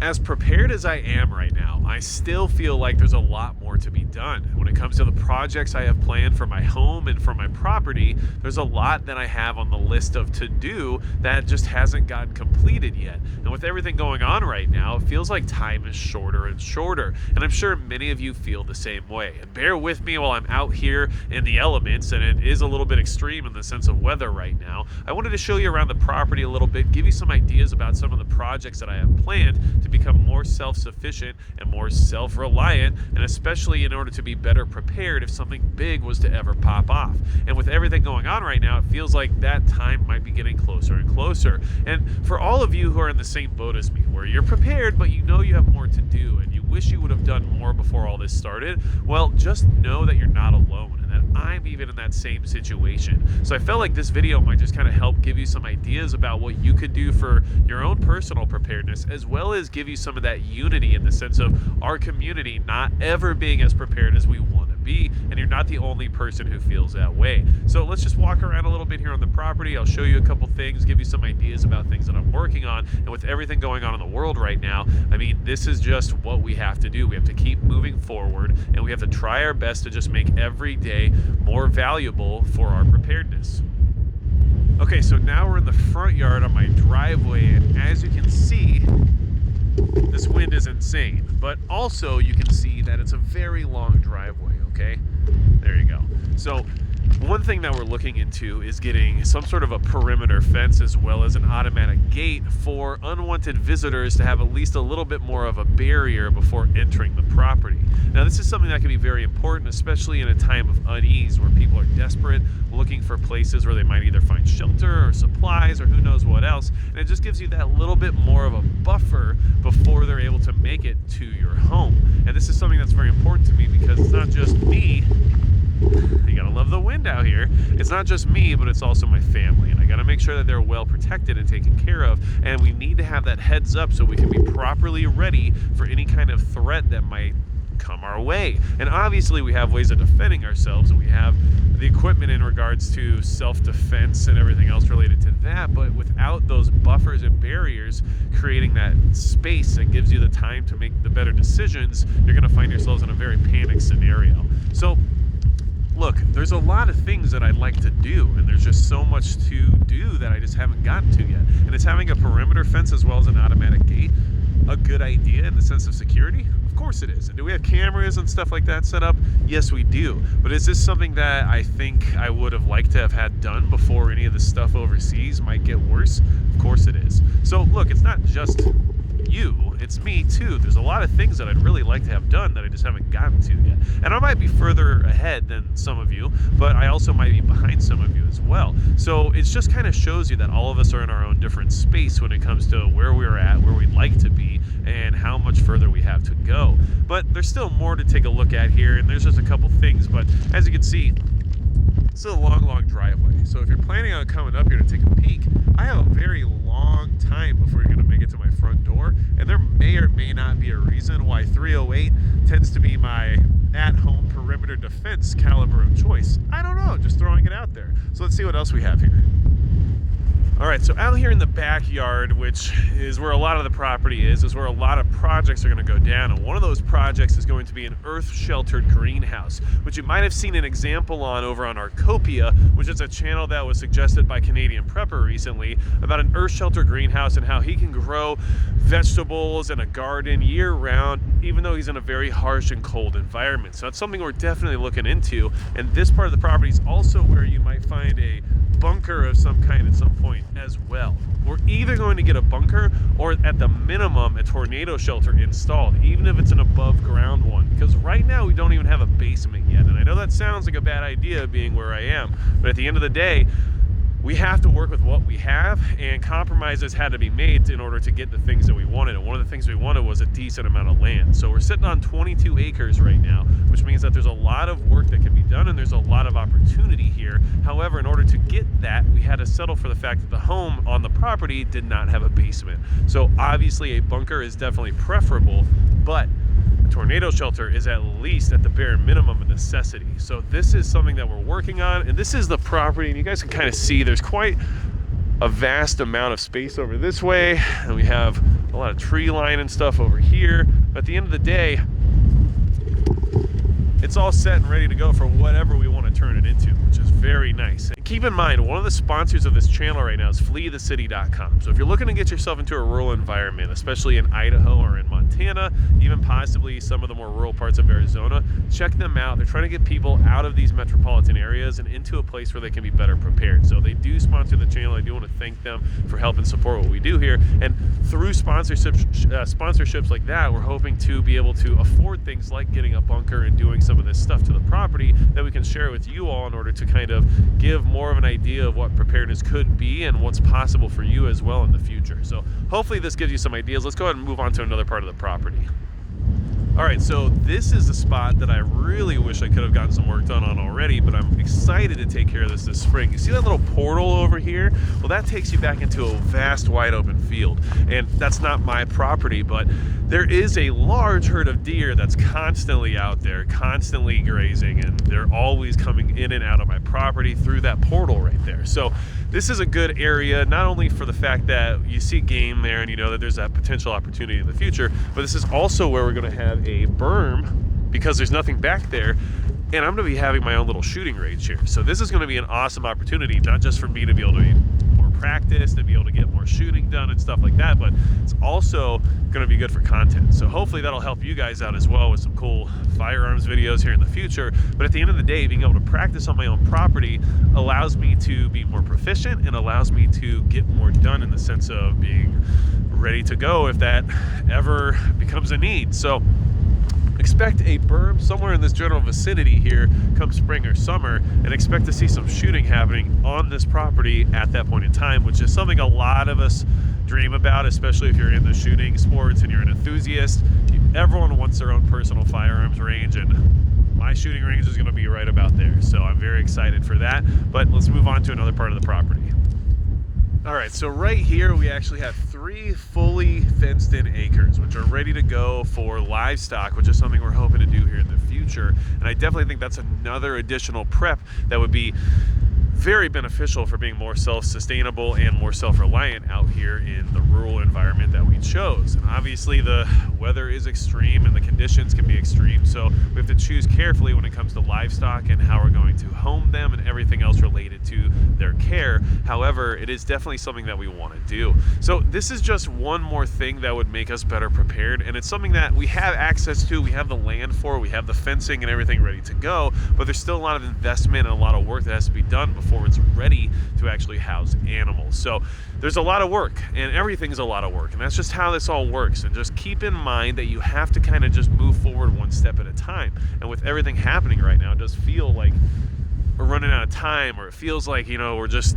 as prepared as I am right now, I still feel like there's a lot more to be done. When it comes to the projects I have planned for my home and for my property, there's a lot that I have on the list of to do that just hasn't gotten completed yet. And with everything going on right now, it feels like time is shorter and shorter. And I'm sure many of you feel the same way. And bear with me while I'm out here in the elements, and it is a little bit extreme in the sense of weather right now. I wanted to show you around the property a little bit, give you some ideas about some of the projects that I have planned to become more self-sufficient and more self-reliant, and especially in order to be better prepared if something big was to ever pop off. And with everything going on right now, it feels like that time might be getting closer and closer. And for all of you who are in the same boat as me, where you're prepared but you know you have more to do and you wish you would have done more before all this started, well, just know that you're not alone and that I'm even in that same situation. So I felt like this video might just kind of help give you some ideas about what you could do for your own personal preparedness, as well as give you some of that unity in the sense of our community not ever being as prepared as we want to be, and you're not the only person who feels that way. So let's just walk around a little bit here on the property. I'll show you a couple things, give you some ideas about things that I'm working on, and with everything going on in the world right now, I mean, this is just what we have to do. We have to keep moving forward, and we have to try our best to just make every day more valuable for our preparedness. Okay, so now we're in the front yard on my driveway, and as you can see, this wind is insane, but also you can see that it's a very long driveway, okay? There you go. So one thing that we're looking into is getting some sort of a perimeter fence as well as an automatic gate for unwanted visitors to have at least a little bit more of a barrier before entering the property. Now, this is something that can be very important, especially in a time of unease where people are desperate, looking for places where they might either find shelter or supplies or who knows what else. And it just gives you that little bit more of a buffer before they're able to make it to your home. And this is something that's very important to me because it's not just me. You gotta love the wind out here. It's not just me, but it's also my family, and I gotta make sure that they're well protected and taken care of, and we need to have that heads up so we can be properly ready for any kind of threat that might come our way. And obviously we have ways of defending ourselves, and we have the equipment in regards to self-defense and everything else related to that, but without those buffers and barriers creating that space that gives you the time to make the better decisions, you're gonna find yourselves in a very panicked scenario. So look, there's a lot of things that I'd like to do, and there's just so much to do that I just haven't gotten to yet. And is having a perimeter fence as well as an automatic gate a good idea in the sense of security? Of course it is. And do we have cameras and stuff like that set up? Yes, we do. But is this something that I think I would have liked to have had done before any of the stuff overseas might get worse? Of course it is. So look, it's not just you, it's me too. There's a lot of things that I'd really like to have done that I just haven't gotten to yet. And I might be further ahead than some of you, but I also might be behind some of you as well. So it just kind of shows you that all of us are in our own different space when it comes to where we're at, where we'd like to be, and how much further we have to go. But there's still more to take a look at here, and there's just a couple things, but as you can see, it's a long driveway. So if you're planning on coming up here to take a peek, I have a very long time before you're gonna make it to my front door, and there may or may not be a reason why 308 tends to be my at-home perimeter defense caliber of choice. I don't know, just throwing it out there. So let's see what else we have here. All right, so out here in the backyard, which is where a lot of the property is where a lot of projects are going to go down. And one of those projects is going to be an earth-sheltered greenhouse, which you might have seen an example on over on Arcopia, which is a channel that was suggested by Canadian Prepper recently, about an earth-sheltered greenhouse and how he can grow vegetables and a garden year-round, even though he's in a very harsh and cold environment. So that's something we're definitely looking into. And this part of the property is also where you might find a bunker of some kind at some point as well. We're either going to get a bunker or at the minimum a tornado shelter installed, even if it's an above ground one, because right now we don't even have a basement yet. And I know that sounds like a bad idea being where I am, but at the end of the day, we have to work with what we have, and compromises had to be made in order to get the things that we wanted. And one of the things we wanted was a decent amount of land. So we're sitting on 22 acres right now, which means that there's a lot of work that can be done and there's a lot of opportunity here. However, in order to get that, we had to settle for the fact that the home on the property did not have a basement. So obviously a bunker is definitely preferable, but a tornado shelter is at least at the bare minimum a necessity. So this is something that we're working on, and this is the property, and you guys can kind of see there's quite a vast amount of space over this way, and we have a lot of tree line and stuff over here. But at the end of the day, it's all set and ready to go for whatever we want to turn it into, which is very nice. And keep in mind, one of the sponsors of this channel right now is fleethecity.com. So if you're looking to get yourself into a rural environment, especially in Idaho or in Montana, even possibly some of the more rural parts of Arizona, check them out. They're trying to get people out of these metropolitan areas and into a place where they can be better prepared. So they do sponsor the channel. I do want to thank them for helping support what we do here. And through sponsorships like that, we're hoping to be able to afford things like getting a bunker and doing some of this stuff to the property that we can share with you all in order to kind of give more of an idea of what preparedness could be and what's possible for you as well in the future. So hopefully this gives you some ideas. Let's go ahead and move on to another part of the property. All right, so this is the spot that I really wish I could have gotten some work done on already, but I'm excited to take care of this spring. You see that little portal over here? Well, that takes you back into a vast, wide open field. And that's not my property, but there is a large herd of deer that's constantly out there, constantly grazing, and they're always coming in and out of my property through that portal right there. So this is a good area, not only for the fact that you see game there and you know that there's that potential opportunity in the future, but this is also where we're going to have a berm because there's nothing back there, and I'm going to be having my own little shooting range here. So this is going to be an awesome opportunity, not just for me to be able to be more practice, to be able to get more shooting done and stuff like that, but it's also going to be good for content. So hopefully that'll help you guys out as well with some cool firearms videos here in the future. But at the end of the day, being able to practice on my own property allows me to be more proficient and allows me to get more done in the sense of being ready to go if that ever becomes a need. So expect a berm somewhere in this general vicinity here come spring or summer, and expect to see some shooting happening on this property at that point in time, which is something a lot of us dream about, especially if you're in the shooting sports and you're an enthusiast. Everyone wants their own personal firearms range, and my shooting range is going to be right about there. So I'm very excited for that, but let's move on to another part of the property. All right, so right here we actually have 3 fully fenced in acres, which are ready to go for livestock, which is something we're hoping to do here in the future. And I definitely think that's another additional prep that would be very beneficial for being more self-sustainable and more self-reliant out here in the rural environment that we chose. And obviously the weather is extreme and the conditions can be extreme, so we have to choose carefully when it comes to livestock and how we're going to home them and everything else related to their care. However, it is definitely something that we want to do. So this is just one more thing that would make us better prepared, and it's something that we have access to, we have the land for, we have the fencing and everything ready to go, but there's still a lot of investment and a lot of work that has to be done before it's ready to actually house animals. So there's a lot of work, and everything's a lot of work, and that's just how this all works. And just keep in mind that you have to kind of just move forward one step at a time. And with everything happening right now, it does feel like we're running out of time, or it feels like, you know, we're just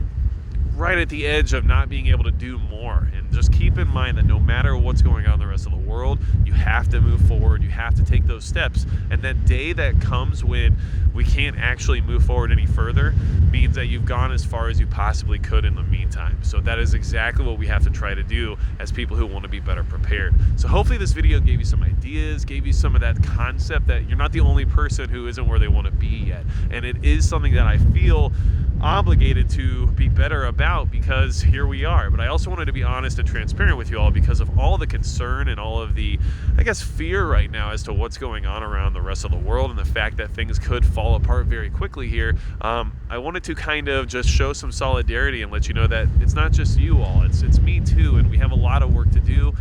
right at the edge of not being able to do more. And just keep in mind that no matter what's going on in the rest of the world, you have to move forward, you have to take those steps. And that day that comes when we can't actually move forward any further means that you've gone as far as you possibly could in the meantime. So that is exactly what we have to try to do as people who want to be better prepared. So hopefully this video gave you some ideas, gave you some of that concept that you're not the only person who isn't where they want to be yet. And it is something that I feel obligated to be better about, because here we are. But I also wanted to be honest and transparent with you all because of all the concern and all of the, I guess, fear right now as to what's going on around the rest of the world and the fact that things could fall apart very quickly here. I wanted to kind of just show some solidarity and let you know that it's not just you all, it's me too, and we have a lot of work to do.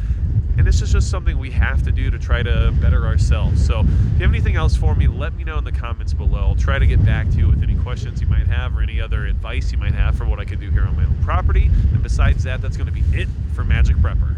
And this is just something we have to do to try to better ourselves. So if you have anything else for me, let me know in the comments below. I'll try to get back to you with any questions you might have or any other advice you might have for what I can do here on my own property. And besides that, that's going to be it for Magic Prepper.